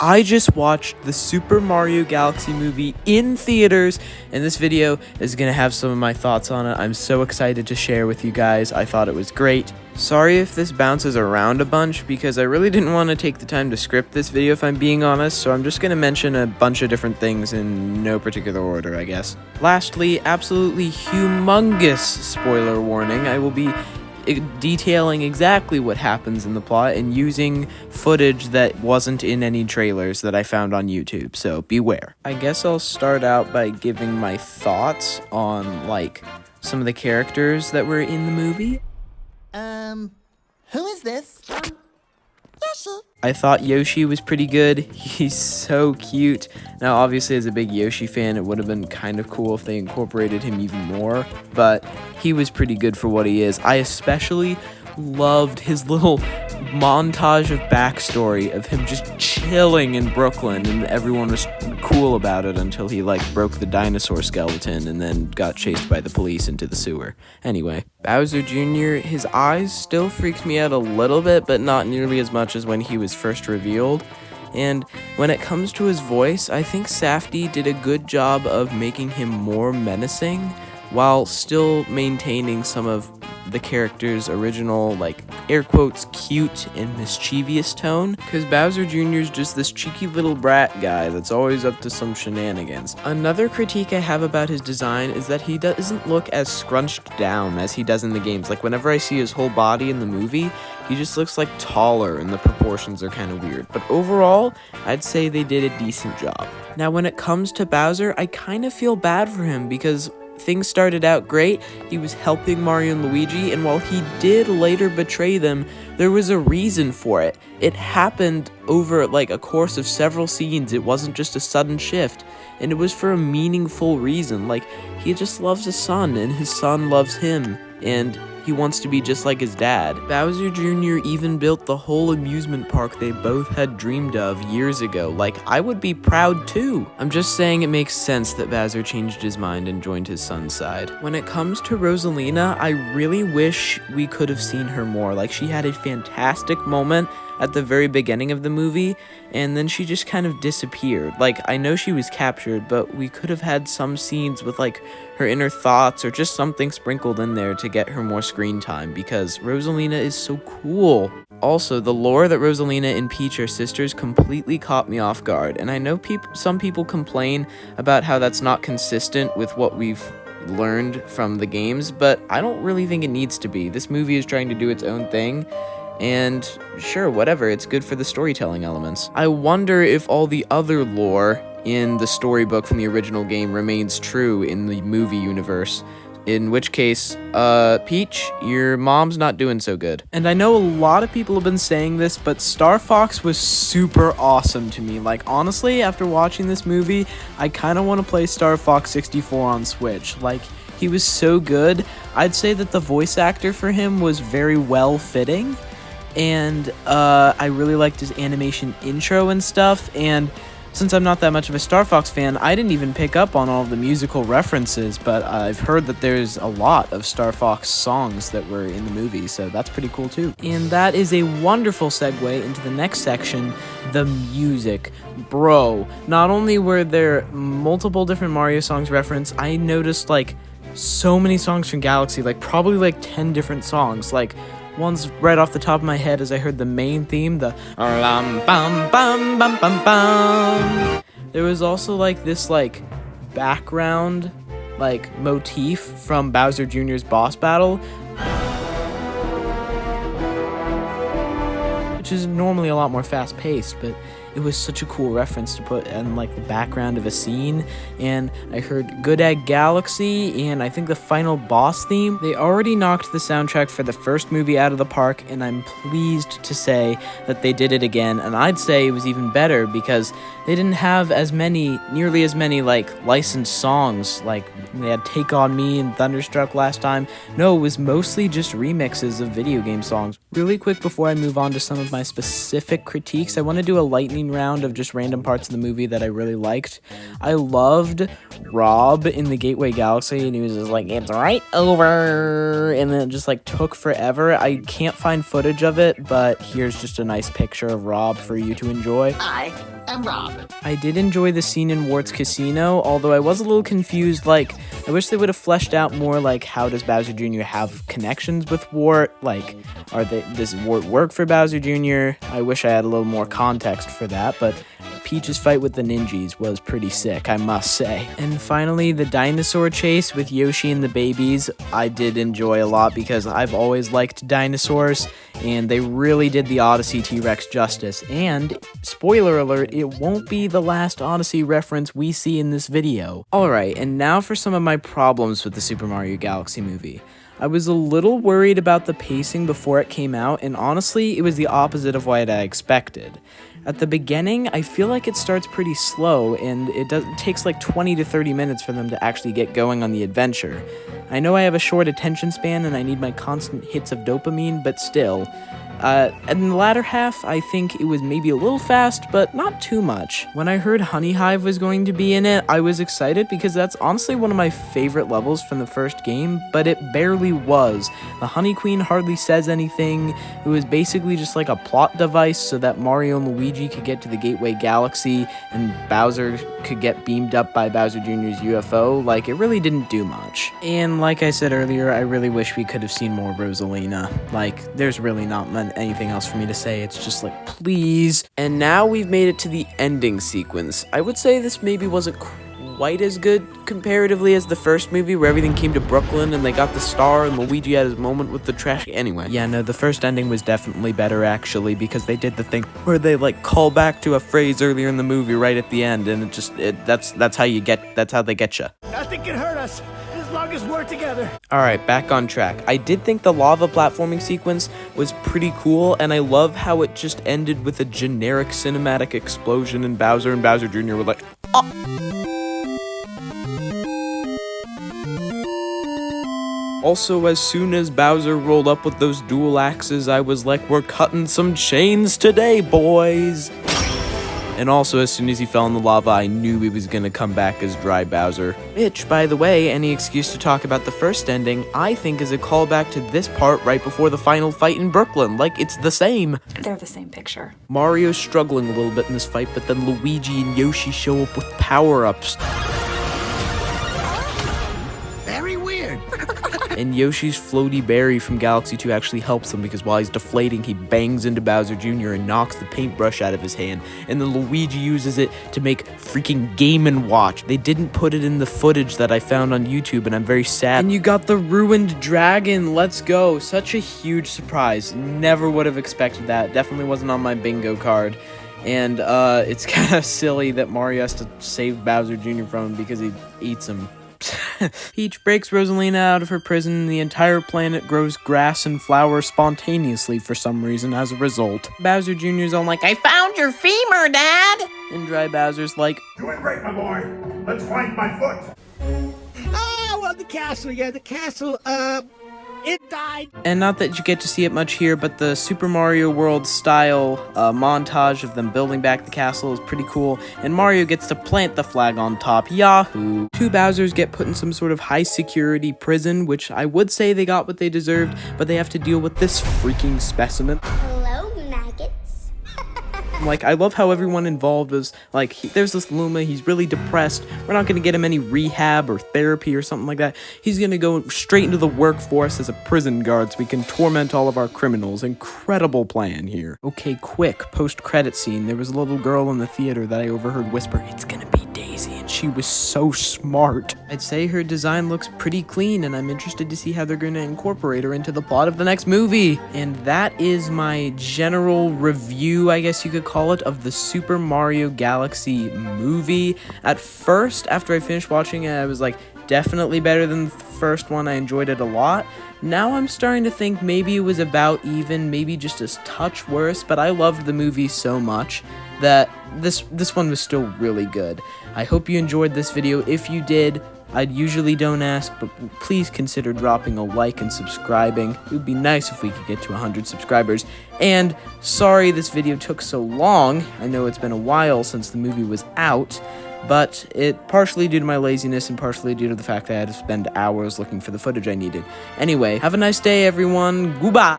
I just watched the Super Mario Galaxy movie in theaters, and this video is going to have some of my thoughts on it. I'm so excited to share with you guys. I thought it was great. Sorry if this bounces around a bunch, because I really didn't want to take the time to script this video if I'm being honest, so I'm just going to mention a bunch of different things in no particular order, I guess. Lastly, absolutely humongous spoiler warning. I will be detailing exactly what happens in the plot and using footage that wasn't in any trailers that I found on YouTube, so beware. I guess I'll start out by giving my thoughts on, like, some of the characters that were in the movie. Who is this? Yoshi. I thought Yoshi was pretty good. He's so cute. Now, obviously, as a big Yoshi fan, it would have been kind of cool if they incorporated him even more, but he was pretty good for what he is. I especially loved his little montage of backstory of him just chilling in Brooklyn, and everyone was cool about it until he, like, broke the dinosaur skeleton and then got chased by the police into the sewer. Anyway, Bowser Jr., his eyes still freaks me out a little bit, but not nearly as much as when he was first revealed. And when it comes to his voice, I think Safdie did a good job of making him more menacing while still maintaining some of the character's original, like, air quotes, cute and mischievous tone, because Bowser Jr. is just this cheeky little brat guy that's always up to some shenanigans. Another critique I have about his design is that he doesn't look as scrunched down as he does in the games. Like, whenever I see his whole body in the movie, he just looks, like, taller, and the proportions are kind of weird. But overall, I'd say they did a decent job. Now, when it comes to Bowser, I kind of feel bad for him, because things started out great. He was helping Mario and Luigi, and while he did later betray them, there was a reason for it. It happened over, like, a course of several scenes. It wasn't just a sudden shift, and it was for a meaningful reason. Like, he just loves his son, and his son loves him, and he wants to be just like his dad. Bowser Jr. even built the whole amusement park they both had dreamed of years ago. Like, I would be proud too. I'm just saying it makes sense that Bowser changed his mind and joined his son's side. When it comes to Rosalina, I really wish we could have seen her more. Like, she had a fantastic moment at the very beginning of the movie, and then she just kind of disappeared. Like, I know she was captured, but we could have had some scenes with, like, her inner thoughts or just something sprinkled in there to get her more screen time, because Rosalina is so cool. Also, the lore that Rosalina and Peach are sisters completely caught me off guard, and I know some people complain about how that's not consistent with what we've learned from the games, but I don't really think it needs to be. This movie is trying to do its own thing, and sure, whatever, it's good for the storytelling elements. I wonder if all the other lore in the storybook from the original game remains true in the movie universe. In which case, Peach, your mom's not doing so good. And I know a lot of people have been saying this, but Star Fox was super awesome to me. Like, honestly, after watching this movie, I kind of want to play Star Fox 64 on Switch. Like, he was so good. I'd say that the voice actor for him was very well fitting. And I really liked his animation intro and stuff, and since I'm not that much of a Star Fox fan, I didn't even pick up on all of the musical references, but I've heard that there's a lot of Star Fox songs that were in the movie, so that's pretty cool too. And that is a wonderful segue into the next section, the music. Bro, not only were there multiple different Mario songs referenced, I noticed, like, so many songs from Galaxy, like, probably, like, 10 different songs, like, one's right off the top of my head as I heard the main theme, the bum bum bum bum bum. There was also, like, this, like, background, like, motif from Bowser Jr.'s boss battle, which is normally a lot more fast-paced, but it was such a cool reference to put in, like, the background of a scene. And I heard Good Egg Galaxy, and I think the final boss theme. They already knocked the soundtrack for the first movie out of the park, and I'm pleased to say that they did it again. And I'd say it was even better because they didn't have nearly as many, like, licensed songs. Like, they had Take On Me and Thunderstruck last time. No, it was mostly just remixes of video game songs. Really quick before I move on to some of my my specific critiques, I want to do a lightning round of just random parts of the movie that I really liked. I loved Rob in the Gateway Galaxy, and he was just like, it's right over, and then it just like took forever. I can't find footage of it, but here's just a nice picture of Rob for you to enjoy. I am Rob. I did enjoy the scene in Wart's Casino, although I was a little confused. Like, I wish they would have fleshed out more, like, how does Bowser Jr. have connections with Wart? Like, does Wart work for Bowser Jr.? I wish I had a little more context for that, but Peach's fight with the Ninjas was pretty sick, I must say. And finally, the dinosaur chase with Yoshi and the babies, I did enjoy a lot because I've always liked dinosaurs, and they really did the Odyssey T-Rex justice. And, spoiler alert, it won't be the last Odyssey reference we see in this video. Alright, and now for some of my problems with the Super Mario Galaxy movie. I was a little worried about the pacing before it came out, and honestly, it was the opposite of what I expected. At the beginning, I feel like it starts pretty slow, and it takes like 20 to 30 minutes for them to actually get going on the adventure. I know I have a short attention span and I need my constant hits of dopamine, but still. In the latter half, I think it was maybe a little fast, but not too much. When I heard Honey Hive was going to be in it, I was excited because that's honestly one of my favorite levels from the first game, but it barely was. The Honey Queen hardly says anything. It was basically just like a plot device so that Mario and Luigi could get to the Gateway Galaxy and Bowser could get beamed up by Bowser Jr.'s UFO. Like, it really didn't do much. And like I said earlier, I really wish we could have seen more Rosalina. Like, there's really not anything else for me to say. It's just like, please. And now we've made it to the ending sequence. I would say this maybe wasn't quite as good comparatively as the first movie where everything came to Brooklyn and they got the star and Luigi had his moment with the trash. Anyway, yeah, no, the first ending was definitely better actually because they did the thing where they like call back to a phrase earlier in the movie right at the end, and that's how they get you. Nothing can hurt us as long as we're together. Alright, back on track. I did think the lava platforming sequence was pretty cool, and I love how it just ended with a generic cinematic explosion and Bowser Jr. were like, oh! Also, as soon as Bowser rolled up with those dual axes, I was like, we're cutting some chains today, boys! And also, as soon as he fell in the lava, I knew he was gonna come back as Dry Bowser. Which, by the way, any excuse to talk about the first ending, I think is a callback to this part right before the final fight in Brooklyn. Like, it's the same. They're the same picture. Mario's struggling a little bit in this fight, but then Luigi and Yoshi show up with power-ups. Very weird. And Yoshi's floaty berry from Galaxy 2 actually helps him because while he's deflating, he bangs into Bowser Jr. and knocks the paintbrush out of his hand. And then Luigi uses it to make freaking Game & Watch. They didn't put it in the footage that I found on YouTube, and I'm very sad. And you got the ruined dragon. Let's go. Such a huge surprise. Never would have expected that. Definitely wasn't on my bingo card. And it's kind of silly that Mario has to save Bowser Jr. from him because he eats him. Peach breaks Rosalina out of her prison, and the entire planet grows grass and flowers spontaneously for some reason as a result. Bowser Jr.'s all like, I found your femur, Dad! And Dry Bowser's like, Doing great, my boy. Let's find my foot. Ah, well, the castle, it died. And not that you get to see it much here, but the Super Mario World style montage of them building back the castle is pretty cool, and Mario gets to plant the flag on top. Yahoo! Two Bowsers get put in some sort of high security prison, which I would say they got what they deserved, but they have to deal with this freaking specimen. Hello, maggots. Like, I love how everyone involved was, like, there's this Luma, he's really depressed, we're not gonna get him any rehab or therapy or something like that, he's gonna go straight into the workforce as a prison guard so we can torment all of our criminals. Incredible plan here. Okay, quick, post-credit scene, there was a little girl in the theater that I overheard whisper, it's gonna be Daisy, and she was so smart. I'd say her design looks pretty clean, and I'm interested to see how they're gonna incorporate her into the plot of the next movie. And that is my general review, I guess you could call it, of the Super Mario Galaxy movie. At first, after I finished watching it, I was like, definitely better than the first one. I enjoyed it a lot. Now I'm starting to think maybe it was about even, maybe just a touch worse, but I loved the movie so much that this one was still really good. I hope you enjoyed this video. If you did, I usually don't ask, but please consider dropping a like and subscribing. It would be nice if we could get to 100 subscribers. And sorry this video took so long. I know it's been a while since the movie was out, but it partially due to my laziness and partially due to the fact that I had to spend hours looking for the footage I needed. Anyway, have a nice day, everyone. Goodbye.